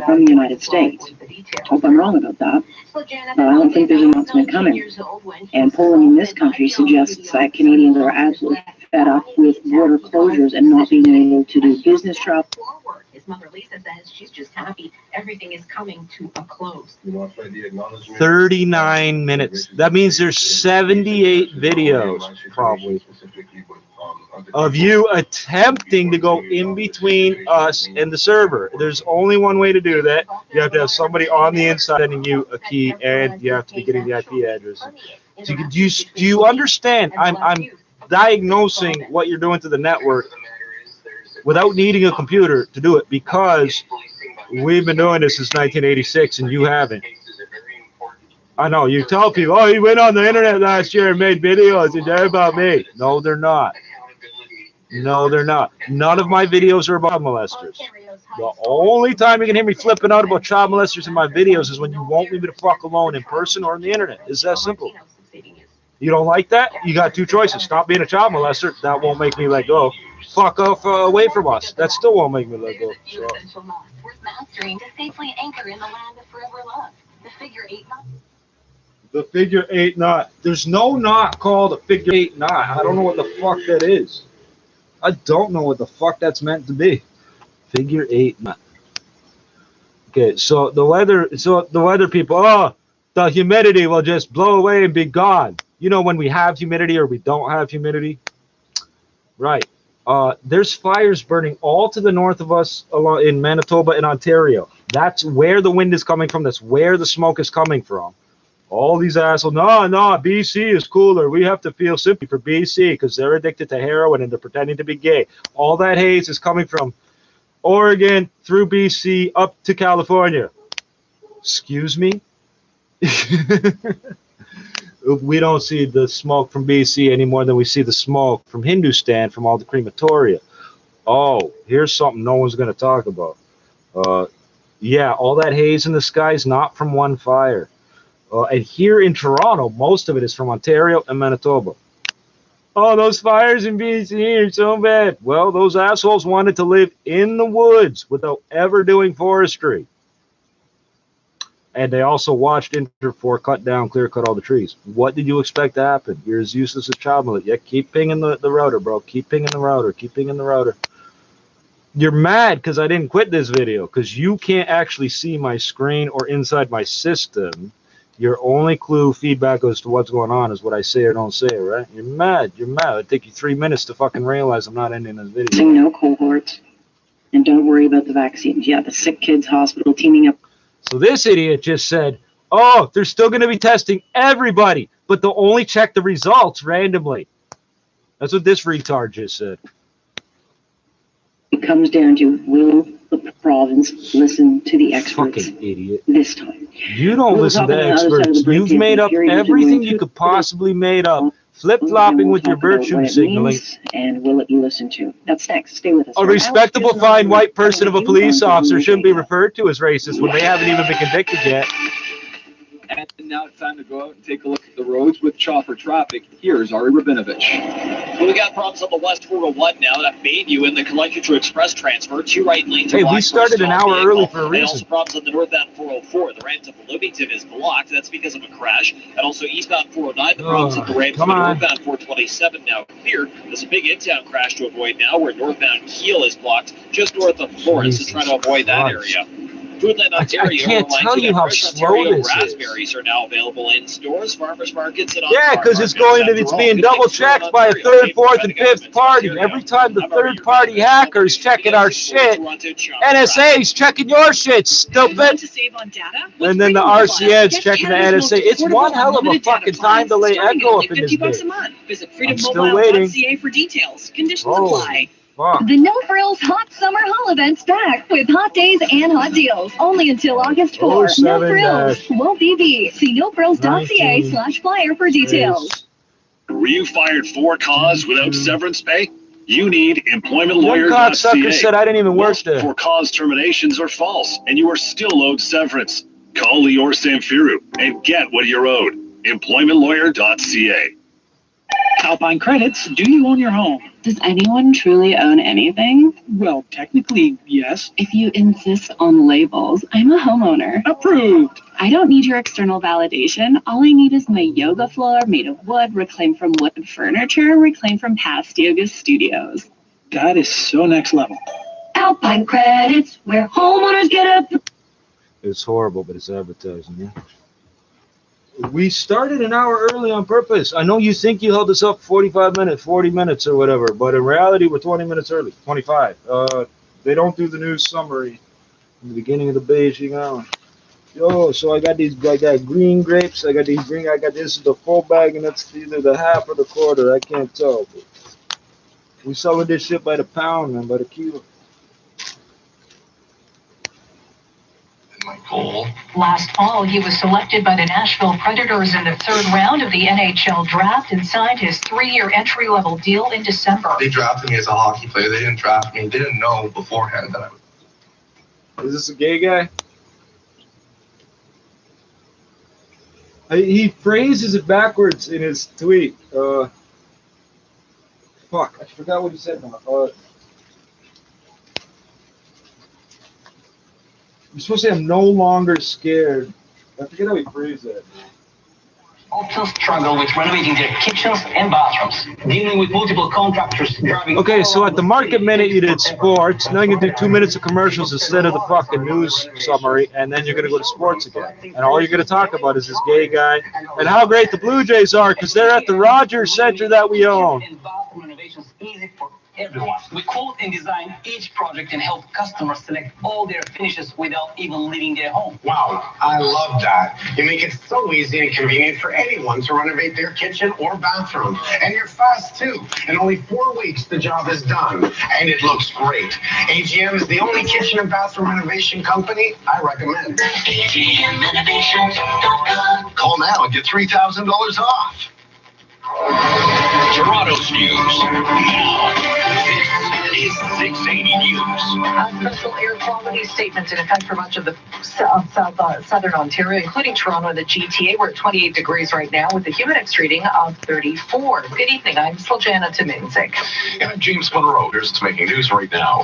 from the United States. Hope I'm wrong about that, but I don't think there's an announcement coming. And polling in this country suggests that Canadians are absolutely fed up with border closures and not being able to do business travel. His mother Lisa says she's just happy everything is coming to a close. 39 minutes. That means there's 78 videos, probably, of you attempting to go in between us and the server. There's only one way to do that. You have to have somebody on the inside sending you a key, and you have to be getting the IP address. Do you understand? I'm diagnosing what you're doing to the network without needing a computer to do it, because we've been doing this since 1986 and you haven't. I know, you tell people, oh, he went on the internet last year and made videos and they're about me. No, they're not. No, they're not. None of my videos are about molesters. The only time you can hear me flipping out about child molesters in my videos is when you won't leave me the fuck alone in person or on the internet. It's that simple. You don't like that? You got two choices. Stop being a child molester. That won't make me let go. Fuck off away from us. That still won't make me let go. So. The figure 8 knot. There's no knot called a figure 8 knot. I don't know what the fuck that is. I don't know what the fuck that's meant to be. Figure 8 knot. Okay, so the weather people, oh, the humidity will just blow away and be gone. You know when we have humidity or we don't have humidity? Right. There's fires burning all to the north of us in Manitoba and Ontario. That's where the wind is coming from. That's where the smoke is coming from. All these assholes, no, BC is cooler. We have to feel sympathy for BC because they're addicted to heroin and they're pretending to be gay. All that haze is coming from Oregon through BC up to California. Excuse me? We don't see the smoke from BC any more than we see the smoke from Hindustan from all the crematoria. Oh, here's something no one's going to talk about. Yeah, all that haze in the sky is not from one fire. And here in Toronto, most of it is from Ontario and Manitoba. Oh, those fires in BC are so bad. Well, those assholes wanted to live in the woods without ever doing forestry. And they also watched Interfor clear cut all the trees. What did you expect to happen? You're as useless as child molest. Yeah, keep pinging the router, bro. Keep pinging the router. Keep pinging the router. You're mad because I didn't quit this video because you can't actually see my screen or inside my system. Your only clue feedback as to what's going on is what I say or don't say, right? You're mad. You're mad. It'd take you 3 minutes to fucking realize I'm not ending this video. No cohorts. And don't worry about the vaccines. Yeah, the Sick Kids Hospital teaming up. So this idiot just said, oh, they're still going to be testing everybody, but they'll only check the results randomly. That's what this retard just said. It comes down to, will the province listen to the experts? Fucking idiot. This time. You don't listen to experts. You've made up everything you could possibly made up. Flip-flopping with your virtue signaling. And will it be listened to? That's next. Stay with us. A respectable, fine white person of a police officer shouldn't be referred to as racist when they haven't even been convicted yet. And now it's time to go out and take a look at the roads with chopper traffic. Here's Ari Rabinovich. Well, we got problems on the West 401 now that Bayview in the connected to express transfer. 2 right lanes. Hey, we started an hour early for a reason. Also problems on the northbound 404. The ramp to Bloomington is blocked. That's because of a crash. And also eastbound 409. The problems at the ramp to the northbound 427 now clear. There's a big in-town crash to avoid now where northbound Kiel is blocked just north of Florence. So trying to avoid that area. Foodland Ontario, I can't tell you how slow this raspberries are now available in stores, farmers markets, and yeah, because it's being double checked by a third, fourth, and fifth party. Every time the third party hacker's checking our shit, NSA's checking your shit, stupid. And then the RCN's checking the NSA. It's one hell of a fucking time delay echo up in this bitch. I'm still waiting. For details. Conditions apply. The No Frills Hot Summer Haul event's back with hot days and hot deals. Only until August 4. No Frills. Won't be beat. See nofrills.ca/flyer for details. Were you fired for cause without severance pay? You need employmentlawyer.ca. Cocksucker said I didn't even work there. For cause terminations are false, and you are still owed severance. Call Lior Samfiru and get what you're owed. Employmentlawyer.ca. Alpine Credits, do you own your home? Does anyone truly own anything? Well, technically, yes. If you insist on labels, I'm a homeowner. Approved. I don't need your external validation. All I need is my yoga floor made of wood, reclaimed from wood furniture, reclaimed from past yoga studios. That is so next level. Alpine Credits, where homeowners get up. It's horrible, but it's advertising, yeah. We started an hour early on purpose. I know you think you held us up 45 minutes, 40 minutes or whatever, but in reality, we're 20 minutes early, 25. They don't do the news summary in the beginning of the Beijing hour. Yo, so I got green grapes. I got this is the full bag, and that's either the half or the quarter. I can't tell. But we selling this shit by the pound, man, by the kilo. Last fall, he was selected by the Nashville Predators in the third round of the NHL draft and signed his 3-year entry-level deal in December. They drafted me as a hockey player. They didn't draft me. They didn't know beforehand that I was. Is this a gay guy? He phrases it backwards in his tweet. Fuck, I forgot what he said now. You're supposed to say I'm no longer scared. I forget how he phrased that. Also struggle with renovating their kitchens and bathrooms, dealing with multiple contractors driving. Okay, so at the market minute you did sports. Now you're gonna do 2 minutes of commercials instead of the fucking news summary, and then you're gonna go to sports again. And all you're gonna talk about is this gay guy and how great the Blue Jays are because they're at the Rogers Center that we own. Everyone. We quote and design each project and help customers select all their finishes without even leaving their home. Wow, I love that. You make it so easy and convenient for anyone to renovate their kitchen or bathroom. And you're fast too. In only 4 weeks, the job is done. And it looks great. AGM is the only kitchen and bathroom renovation company I recommend. AGMRenovations.com. Call now and get $3,000 off. Toronto's news. Now, this is 680 News. A special air quality statement in effect for much of the southern Ontario, including Toronto and the GTA. We're at 28 degrees right now with a Humidex reading of 34. Good evening. I'm Sljana Tominzik. And I'm James Monroe. Here's what's making news right now.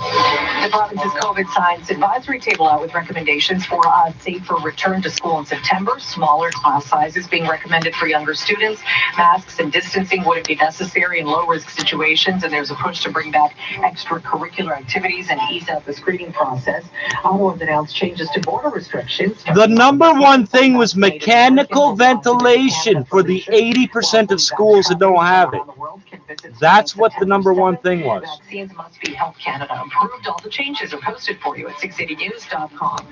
The province's COVID science advisory table out with recommendations for a safer return to school in September. Smaller class sizes being recommended for younger students. Masks and distancing wouldn't be necessary in low-risk situations, and there's a push to bring back extracurricular activities and ease out the screening process. Ottawa announced changes to border restrictions. The number one thing was mechanical ventilation for the 80% of schools that don't have it. That's what the number one thing was. Vaccines must be Health Canada approved. All the changes are posted for you at 680news.com.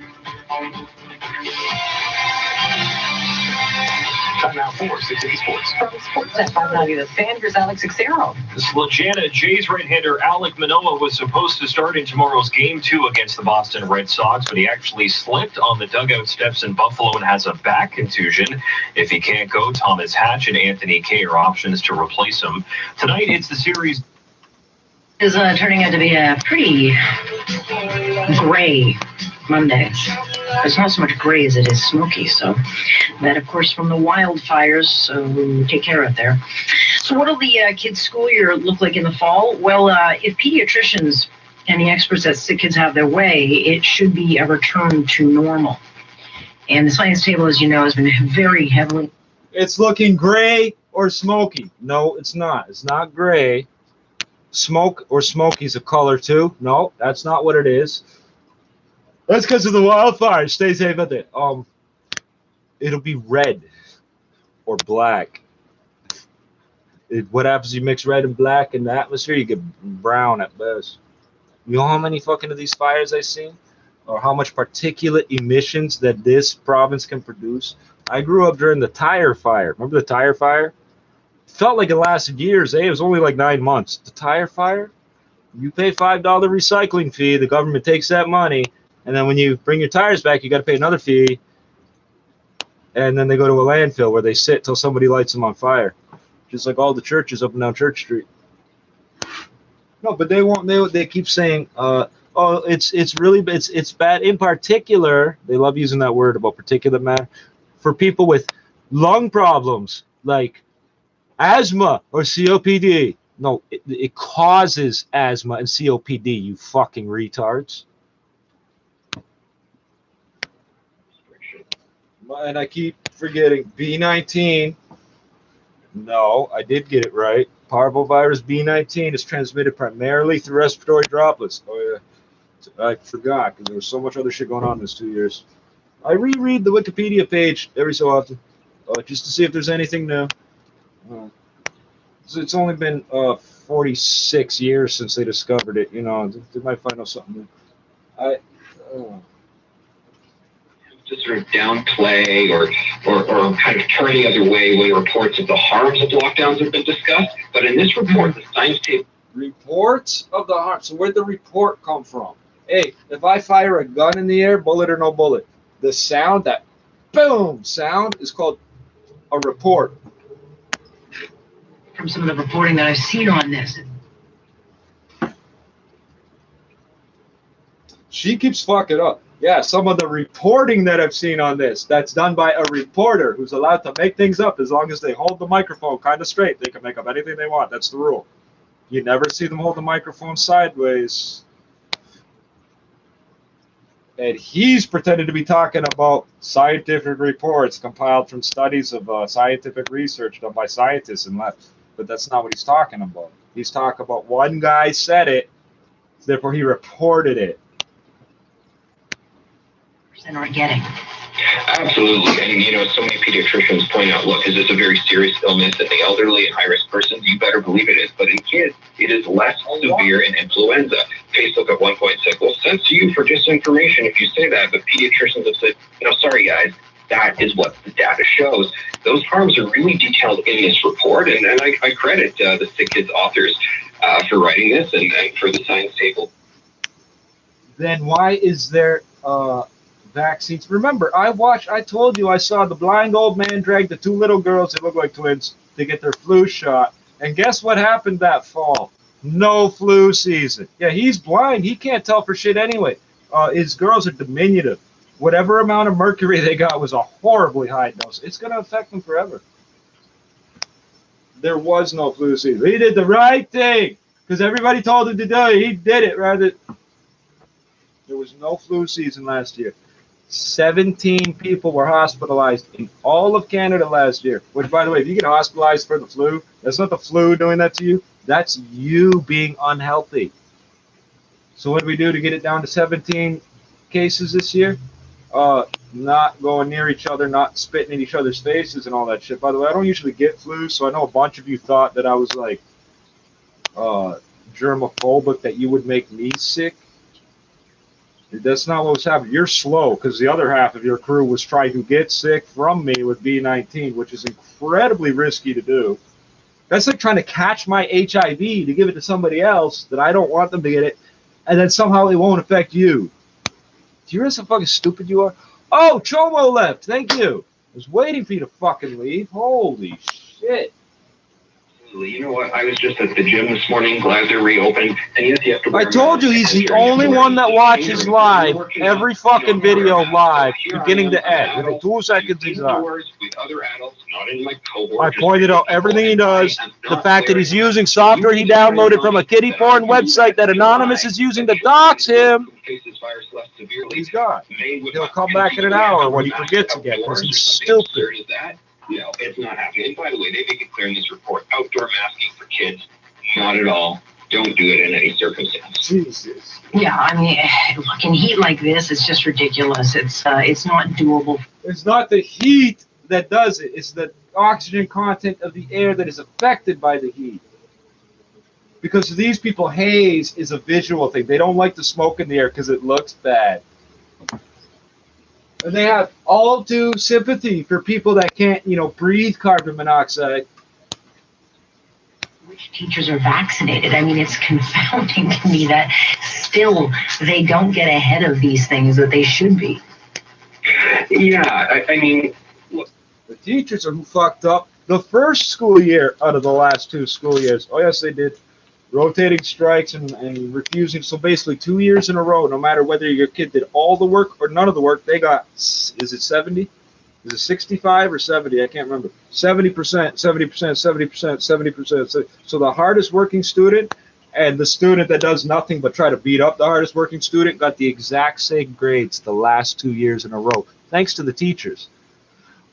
Time now for 680 Sports. From Sportsnet 590, the fan, here's Alex Xero. Sljana, Jays right-hander Alek Manoah was supposed to start in tomorrow's Game 2 against the Boston Red Sox, but he actually slipped on the dugout steps in Buffalo and has a back contusion. If he can't go, Thomas Hatch and Anthony Kay are options to replace him. Tonight, it's the series. Is turning out to be a pretty gray Monday. It's not so much gray as it is smoky, so that, of course, from the wildfires, so take care of it there. So what will the kids' school year look like in the fall? Well, if pediatricians and the experts at Sick Kids have their way, it should be a return to normal. And the science table, as you know, has been very heavily... It's looking gray or smoky. No, it's not. It's not gray. Smoke or smoky is a color too. No, that's not what it is. That's because of the wildfires. Stay safe out there. It'll be red or black. What happens if you mix red and black in the atmosphere? You get brown at best. You know how many fucking of these fires I've seen? Or how much particulate emissions that this province can produce? I grew up during the tire fire. Remember the tire fire? Felt like it lasted years. It was only like 9 months. The tire fire? You pay $5 recycling fee. The government takes that money. And then when you bring your tires back, you got to pay another fee. And then they go to a landfill where they sit till somebody lights them on fire. Just like all the churches up and down Church Street. No, but they won't. They keep saying, it's really it's bad. In particular, they love using that word about particulate matter for people with lung problems like asthma or COPD. No, it causes asthma and COPD, you fucking retards. And I keep forgetting B19. No, I did get it right. Parvovirus B19 is transmitted primarily through respiratory droplets. Oh, yeah. I forgot because there was so much other shit going on in this 2 years. I reread the Wikipedia page every so often just to see if there's anything new. So it's only been 46 years since they discovered it. You know, they might find out something new. To sort of downplay or kind of turn the other way when reports of the harms of lockdowns have been discussed. But in this report, the science table reports of the harm. So where'd the report come from? Hey, if I fire a gun in the air, bullet or no bullet, the sound, that boom sound, is called a report. From some of the reporting that I've seen on this. She keeps fucking up. Yeah, some of the reporting that I've seen on this, that's done by a reporter who's allowed to make things up as long as they hold the microphone kind of straight. They can make up anything they want. That's the rule. You never see them hold the microphone sideways. And he's pretending to be talking about scientific reports compiled from studies of scientific research done by scientists and left. But that's not what he's talking about. He's talking about one guy said it, therefore he reported it. Aren't getting. Absolutely. And, you know, so many pediatricians point out, look, is this a very serious illness in the elderly and high-risk persons? You better believe it is. But in kids, it is less severe in influenza. Facebook at one point said, well, thanks to you for disinformation if you say that. But pediatricians have said, you know, sorry, guys, that is what the data shows. Those harms are really detailed in this report. And I credit the Sick Kids authors for writing this and for the science table. Then why is there vaccines? Remember, I told you I saw the blind old man drag the two little girls that look like twins to get their flu shot. And guess what happened that fall? No flu season. Yeah, he's blind. He can't tell for shit anyway. His girls are diminutive. Whatever amount of mercury they got was a horribly high dose. It's going to affect them forever. There was no flu season. He did the right thing because everybody told him to do it. He did it rather. There was no flu season last year. 17 people were hospitalized in all of Canada last year. Which, by the way, if you get hospitalized for the flu, that's not the flu doing that to you. That's you being unhealthy. So what do we do to get it down to 17 cases this year? Not going near each other, not spitting in each other's faces and all that shit. By the way, I don't usually get flu, so I know a bunch of you thought that I was like germophobic, that you would make me sick. That's not what was happening. You're slow because the other half of your crew was trying to get sick from me with B19, which is incredibly risky to do. That's like trying to catch my HIV to give it to somebody else that I don't want them to get it, and then somehow it won't affect you. Do you realize how fucking stupid you are? Oh, Chomo left. Thank you. I was waiting for you to fucking leave. Holy shit. You know what? I was just at the gym this morning. Glad they're reopened. And yes, you have to. I told you he's the only one that watches live, every fucking video live, beginning to end. Within 2 seconds, he's on. I pointed out everything he does. The fact that he's using software he downloaded from a kiddie porn website that Anonymous is using to dox him. He's gone. He'll come back in an hour when he forgets again because he's stupid. You know, it's not happening. And by the way, they make it clear in this report, outdoor masking for kids, not at all. Don't do it in any circumstance. Jesus. Yeah, I mean, look, in heat like this, it's just ridiculous. It's not doable. It's not the heat that does it. It's the oxygen content of the air that is affected by the heat. Because to these people, haze is a visual thing. They don't like the smoke in the air because it looks bad. And they have all due sympathy for people that can't, you know, breathe carbon monoxide. Which teachers are vaccinated? I mean, it's confounding to me that still they don't get ahead of these things that they should be. Yeah, I mean, look, the teachers are who fucked up the first school year out of the last 2 school years. Oh, yes, they did. Rotating strikes and refusing. So basically 2 years in a row, no matter whether your kid did all the work or none of the work, they got, is it 70? Is it 65 or 70? I can't remember. 70%, 70%, 70%, 70%. So the hardest working student and the student that does nothing but try to beat up the hardest working student got the exact same grades the last 2 years in a row, thanks to the teachers.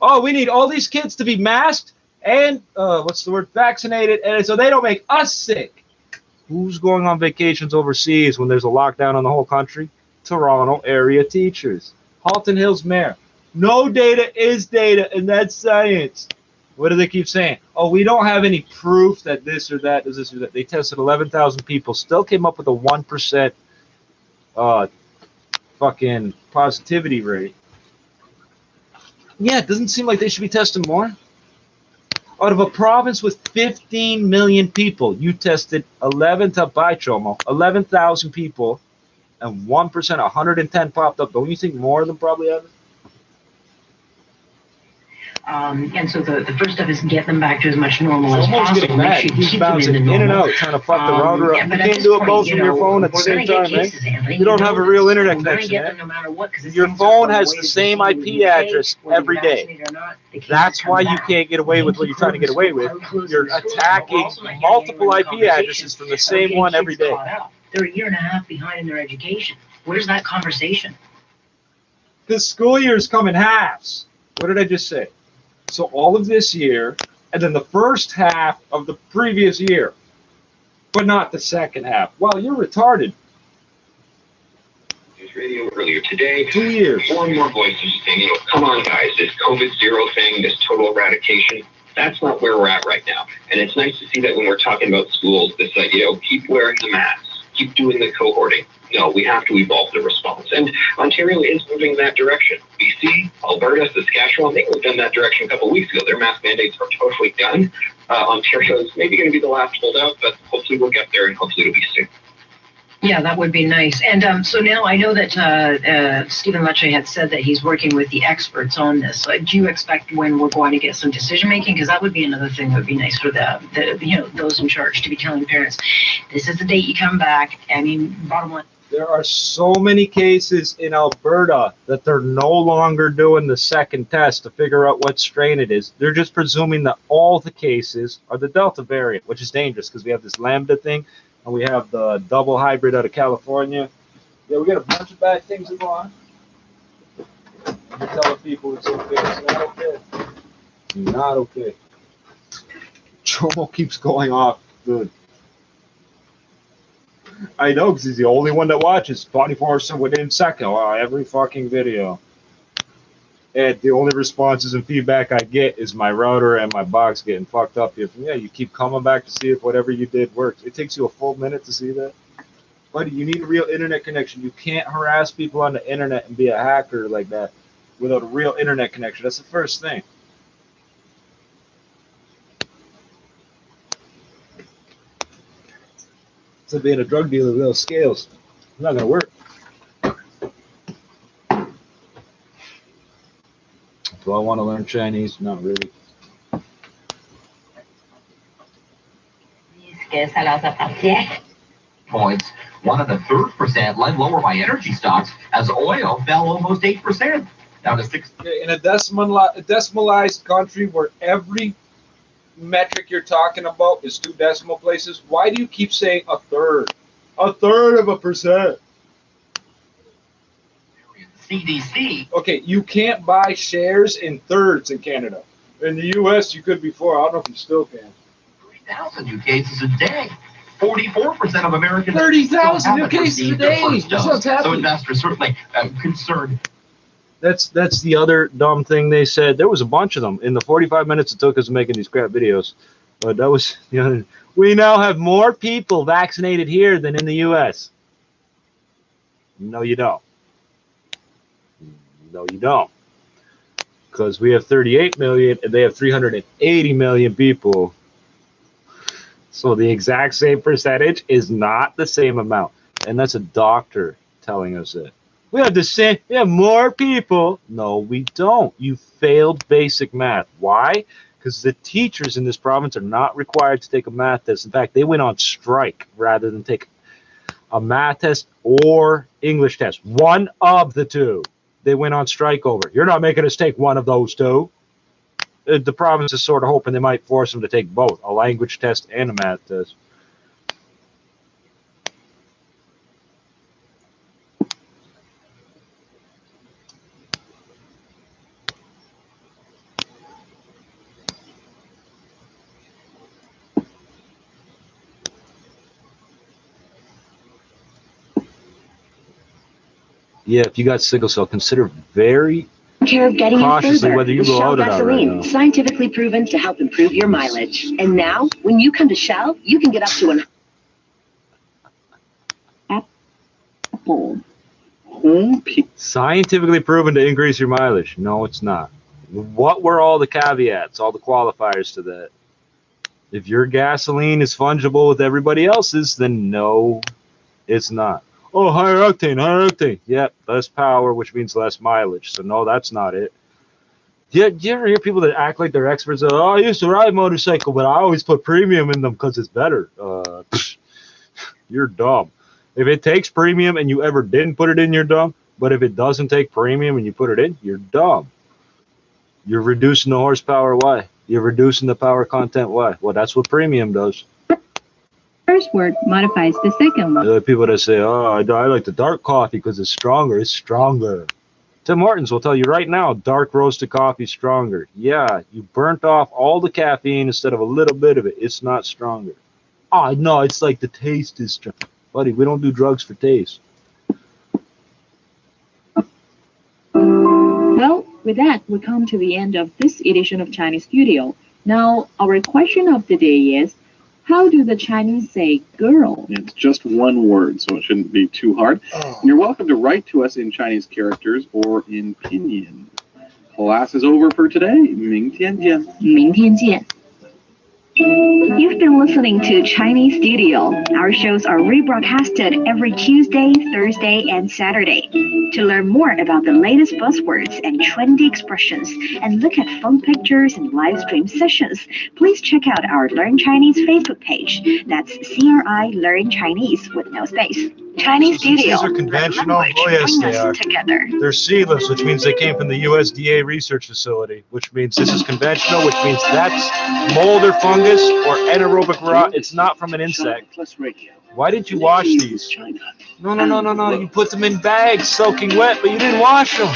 Oh, we need all these kids to be masked and, vaccinated, and so they don't make us sick. Who's going on vacations overseas when there's a lockdown on the whole country? Toronto area teachers. Halton Hills mayor. No data is data, and that's science. What do they keep saying? Oh, we don't have any proof that this or that is this or that. They tested 11,000 people, still came up with a 1% fucking positivity rate. Yeah, it doesn't seem like they should be testing more. Out of a province with 15 million people, you tested 11,000 people, and 1%, 110 popped up. Don't you think more of them probably have it? And so the first step is get them back to as much normal as possible. Make sure you keep bouncing in and out, trying to fuck the router up. You can't do it both from your phone at the same time, man. You don't have a real internet connection, man. Your phone has the same IP address every day. That's why you can't get away with what you're trying to get away with. You're attacking multiple IP addresses from the same one every day. They're a year and a half behind in their education. Where's that conversation? The school years come in halves. What did I just say? So all of this year, and then the first half of the previous year, but not the second half. Well, you're retarded. Radio earlier today. 2 years. More and more voices saying, come on, guys, this COVID zero thing, this total eradication, that's not where we're at right now. And it's nice to see that when we're talking about schools, this idea, keep wearing the masks, keep doing the cohorting. No, we have to evolve the response. And Ontario is moving in that direction. BC, Alberta, Saskatchewan, they moved in that direction a couple of weeks ago. Their mask mandates are totally done. Ontario is maybe going to be the last holdout, but hopefully we'll get there and hopefully it'll be soon. Yeah, that would be nice. And so now I know that Stephen Lecce had said that he's working with the experts on this. Do you expect when we're going to get some decision making? Because that would be another thing that would be nice for those in charge to be telling parents, this is the date you come back. I mean, bottom line. There are so many cases in Alberta that they're no longer doing the second test to figure out what strain it is. They're just presuming that all the cases are the Delta variant, which is dangerous because we have this Lambda thing. And we have the double hybrid out of California. Yeah, we got a bunch of bad things that go on. You're telling people it's okay. It's not okay. Not okay. Jomo keeps going off. Good. I know, because he's the only one that watches 24/7 within second. Every fucking video. And the only responses and feedback I get is my router and my box getting fucked up. You keep coming back to see if whatever you did works. It takes you a full minute to see that. Buddy, you need a real internet connection. You can't harass people on the internet and be a hacker like that without a real internet connection. That's the first thing. It's like being a drug dealer without scales. It's not going to work. Do I want to learn Chinese? Not really. Points. 1 1/3% led lower by energy stocks as oil fell almost 8%. Down to 6. In a decimalized country where every metric you're talking about is 2 decimal places, why do you keep saying a third? 1/3%. CDC. Okay, you can't buy shares in thirds in Canada. In the U.S., you could before. I don't know if you still can. 30,000 new cases a day. 44% of Americans. 30,000 new cases a day. That's what's happening. So investors certainly concerned. That's the other dumb thing they said. There was a bunch of them in the 45 minutes it took us making these crap videos. But that was, we now have more people vaccinated here than in the U.S. No, you don't. No, you don't. Because we have 38 million and they have 380 million people. So the exact same percentage is not the same amount. And that's a doctor telling us it. We have the same, we have more people. No, we don't. You failed basic math. Why? Because the teachers in this province are not required to take a math test. In fact, they went on strike rather than take a math test or English test. One of the two. they went on strike over. You're not making us take one of those two. The province is sort of hoping they might force them to take both, a language test and a math test. Yeah, if you got sickle cell, consider very care of getting you cautiously further whether you with go Shell out or not right gasoline, now. scientifically proven to help improve your mileage. And now, when you come to Shell, you can get up to an apple. Scientifically proven to increase your mileage. No, it's not. What were all the caveats, all the qualifiers to that? If your gasoline is fungible with everybody else's, then no, it's not. Oh, higher octane, higher octane. Yep, less power, which means less mileage. So no, that's not it. Do you ever hear people that act like they're experts? Oh, I used to ride a motorcycle, but I always put premium in them because it's better. You're dumb. If it takes premium and you ever didn't put it in, you're dumb. But if it doesn't take premium and you put it in, you're dumb. You're reducing the horsepower. Why? You're reducing the power content. Why? Well, that's what premium does. First word modifies the second one. There are people that say, oh, I like the dark coffee because it's stronger. It's stronger. Tim Hortons will tell you right now, dark roasted coffee is stronger. Yeah, you burnt off all the caffeine instead of a little bit of it. It's not stronger. Oh, no, it's like the taste is strong. Buddy, we don't do drugs for taste. Well, with that, we come to the end of this edition of Chinese Studio. Now, our question of the day is, how do the Chinese say girl? It's just one word, so it shouldn't be too hard. And you're welcome to write to us in Chinese characters or in pinyin. Class is over for today. 明天见. 明天见. You've been listening to Chinese Studio. Our shows are rebroadcasted every Tuesday, Thursday, and Saturday. To learn more about the latest buzzwords and trendy expressions, and look at fun pictures and live stream sessions, please check out our Learn Chinese Facebook page. That's CRI Learn Chinese with no space. Chinese Studio. These are conventional. Oh, yes, they are. Together. They're seedless, which means they came from the USDA research facility, which means this is conventional, which means that's mold or fungus or anaerobic rot. It's not from an insect. Why didn't you wash these? No. You put them in bags soaking wet, but you didn't wash them.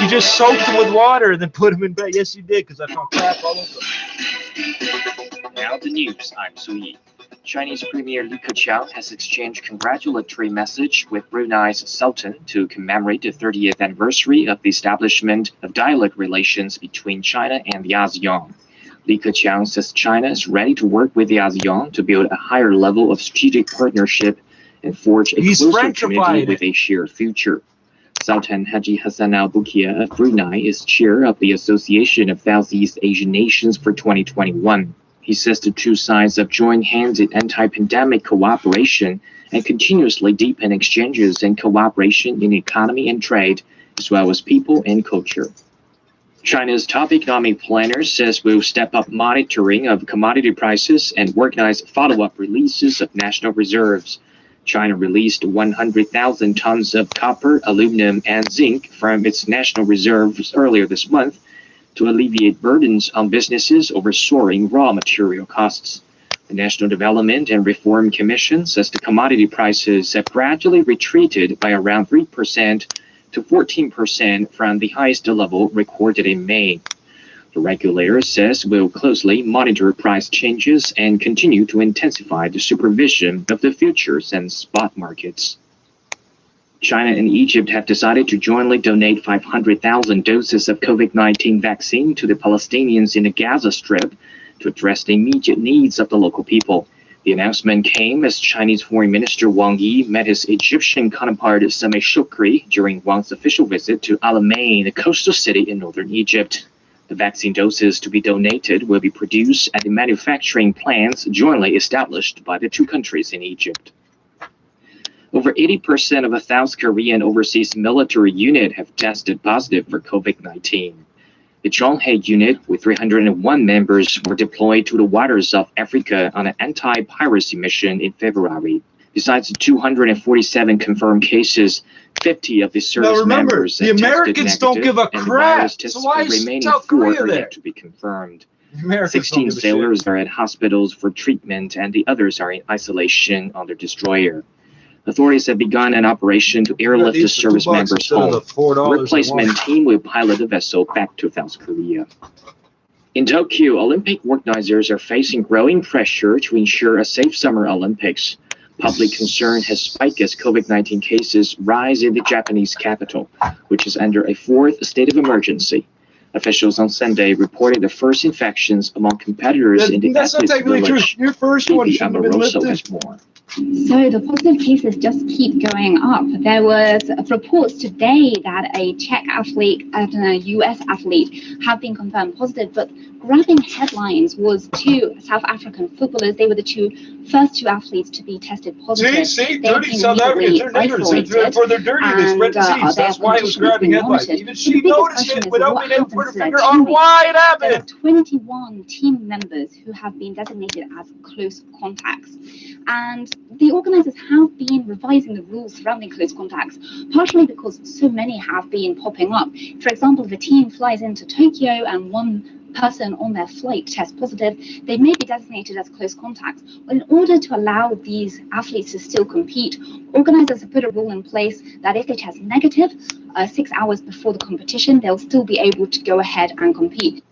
You just soaked them with water and then put them in bags. Yes, you did, because I found crap all over them. Now the news. I'm Su Yi. Chinese Premier Li Keqiang has exchanged congratulatory message with Brunei's Sultan to commemorate the 30th anniversary of the establishment of dialogue relations between China and the ASEAN. Li Keqiang says China is ready to work with the ASEAN to build a higher level of strategic partnership and forge a closer community with a shared future. Sultan Haji Hassan Al Bolkiah of Brunei is chair of the Association of Southeast Asian Nations for 2021. He says the two sides have joined hands in anti-pandemic cooperation and continuously deepen exchanges and cooperation in economy and trade, as well as people and culture. China's top economic planner says we'll step up monitoring of commodity prices and organize follow-up releases of national reserves. China released 100,000 tons of copper, aluminum, and zinc from its national reserves earlier this month to alleviate burdens on businesses over soaring raw material costs. The National Development and Reform Commission says the commodity prices have gradually retreated by around 3% to 14% from the highest level recorded in May. The regulator says we'll closely monitor price changes and continue to intensify the supervision of the futures and spot markets. China and Egypt have decided to jointly donate 500,000 doses of COVID-19 vaccine to the Palestinians in the Gaza Strip to address the immediate needs of the local people. The announcement came as Chinese Foreign Minister Wang Yi met his Egyptian counterpart Sameh Shoukry during Wang's official visit to Al Ain, a coastal city in northern Egypt. The vaccine doses to be donated will be produced at the manufacturing plants jointly established by the two countries in Egypt. Over 80% of a South Korean overseas military unit have tested positive for COVID-19. The Zhonghe unit, with 301 members, were deployed to the waters of Africa on an anti-piracy mission in February. Besides the 247 confirmed cases, 50 of the service Now remember, members the have tested Americans don't negative, give a and the crap. virus tests So why for the is remaining South 4 Korea are there? yet to be confirmed. The Americans 16 don't give a sailors shit. are at hospitals for treatment, and the others are in isolation on their destroyer. Authorities have begun an operation to airlift the service members home. A replacement team will pilot the vessel back to South Korea. In Tokyo, Olympic organizers are facing growing pressure to ensure a safe Summer Olympics. Public concern has spiked as COVID-19 cases rise in the Japanese capital, which is under a 4th state of emergency. Officials on Sunday reported the first infections among competitors in the That's not athletes' technically true. village. Your first one shouldn't have been lifted. Has more. So the positive cases just keep going up. There was reports today that a Czech athlete and a US athlete have been confirmed positive, but grabbing headlines was 2 South African footballers. They were the first two athletes to be tested positive. See, They've dirty been South Africans, immediately they're niggers. isolated, For their dirty, they spread disease. That's why it was grabbing headlines. Even she noticed it without being able to put her finger on why it happened. There are 21 team members who have been designated as close contacts. And the organizers have been revising the rules surrounding close contacts, partially because so many have been popping up. For example, if a team flies into Tokyo and one person on their flight tests positive, they may be designated as close contacts. But in order to allow these athletes to still compete, organizers have put a rule in place that if they test negative 6 hours before the competition, they'll still be able to go ahead and compete.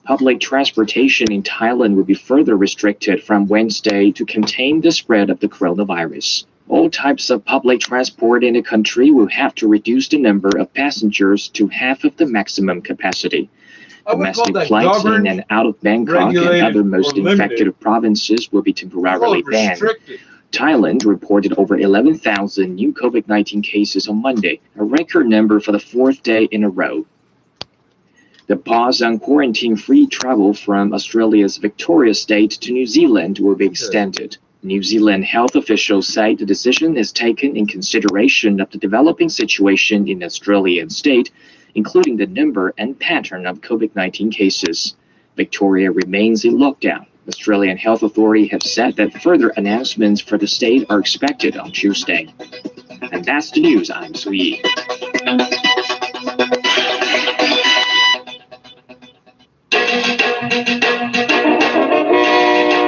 Public transportation in Thailand will be further restricted from Wednesday to contain the spread of the coronavirus. All types of public transport in the country will have to reduce the number of passengers to half of the maximum capacity. Domestic flights in and out of Bangkok and other most infected provinces will be temporarily banned. Thailand reported over 11,000 new COVID-19 cases on Monday, a record number for the 4th day in a row. The pause on quarantine-free travel from Australia's Victoria State to New Zealand will be extended. New Zealand health officials say the decision is taken in consideration of the developing situation in the Australian state, including the number and pattern of COVID-19 cases. Victoria remains in lockdown. Australian Health Authority have said that further announcements for the state are expected on Tuesday. And that's the news. I'm Sui.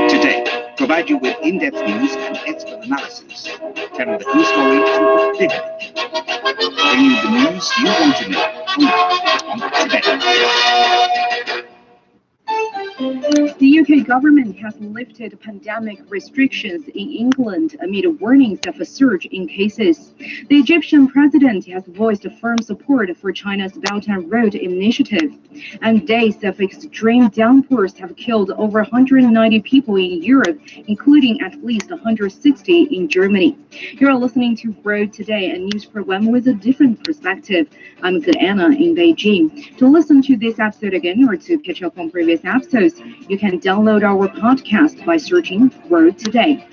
Today, provide you with in-depth news and expert analysis, telling the full story and privilege. Bring you the news you want to know on Today. The UK government has lifted pandemic restrictions in England amid warnings of a surge in cases. The Egyptian president has voiced firm support for China's Belt and Road initiative. And days of extreme downpours have killed over 190 people in Europe, including at least 160 in Germany. You're listening to Road Today, a news program with a different perspective. I'm Good Anna in Beijing. To listen to this episode again or to catch up on previous episodes, you can download our podcast by searching Road Today.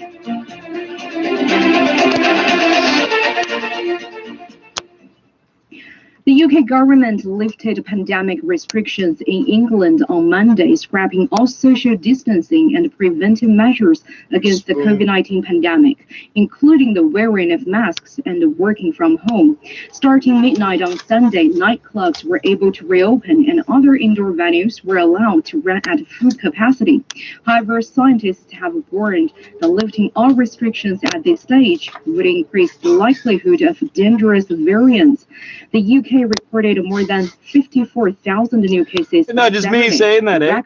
The UK government lifted pandemic restrictions in England on Monday, scrapping all social distancing and preventive measures against the COVID-19 pandemic, including the wearing of masks and working from home. Starting midnight on Sunday, nightclubs were able to reopen and other indoor venues were allowed to run at full capacity. However, scientists have warned that lifting all restrictions at this stage would increase the likelihood of dangerous variants. The UK reported more than 54,000 new cases. It's not just me saying that, eh?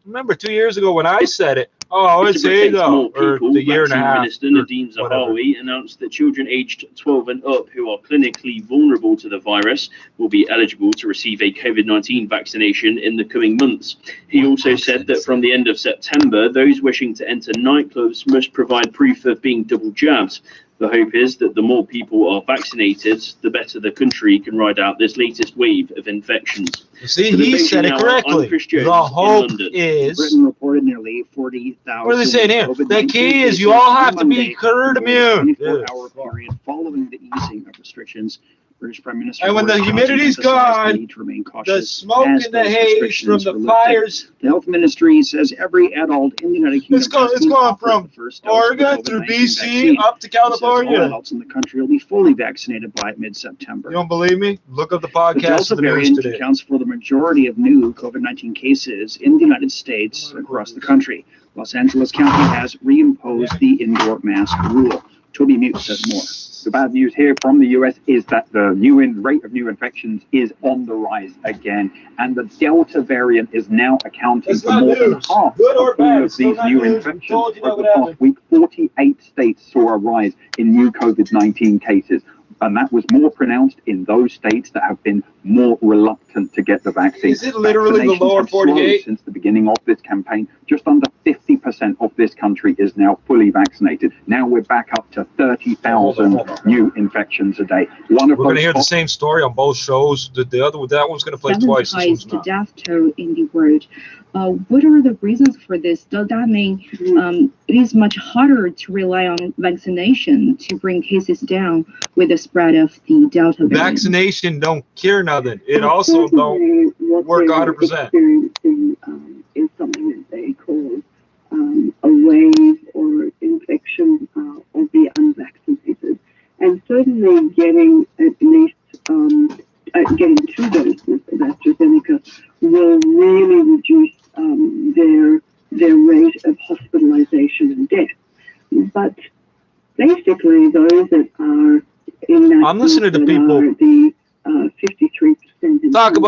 Remember 2 years ago when I said it? Oh, it's ago, or the year and a half. Minister Nadine Zahawi announced that children aged 12 and up who are clinically vulnerable to the virus will be eligible to receive a COVID-19 vaccination in the coming months. He also said that from the end of September, those wishing to enter nightclubs must provide proof of being double jabbed. The hope is that the more people are vaccinated, the better the country can ride out this latest wave of infections. See, he said it correctly. The hope is... Britain reported nearly 40,000... What are they saying here? The key is you all have to be herd immune. ...24-hour period following the easing of restrictions British Prime Minister. And when the Boris humidity's Johnson emphasized the gone, need to remain the cautious smoke as and the those haze restrictions from the were lifted. fires. The Health Ministry says every adult in the United Kingdom It's going from Oregon through BC up to California. All adults in the country will be fully vaccinated by mid-September. You don't believe me? Look up the The podcast Delta of the news variant today. accounts for the majority of new COVID-19 cases in the United States across the country. Los Angeles County has reimposed the indoor mask rule. Toby Mute says more. The bad news here from the US is that the rate of new infections is on the rise again, and the Delta variant is now accounting for more than half of all of these new infections. Over the past week, 48 states saw a rise in new COVID-19 cases, and that was more pronounced in those states that have been more reluctant to get the vaccine. Is it literally the lower 48? Since the beginning of this campaign, just under 50% of this country is now fully vaccinated. Now we're back up to 30,000 new infections a day. We're going to hear the same story on both shows. That one's going to play twice. This one's the not. death toll in the world. What are the reasons for this? Does that mean it is much harder to rely on vaccination to bring cases down with the spread of the Delta variant? Vaccination don't cure nothing. It also don't work 100%. Is something that they call a wave or infection of the unvaccinated. And certainly getting at least getting 2 doses of AstraZeneca will really reduce their rate of hospitalization and death. But basically, those that are in that I'm listening to group that people are the 53% talk about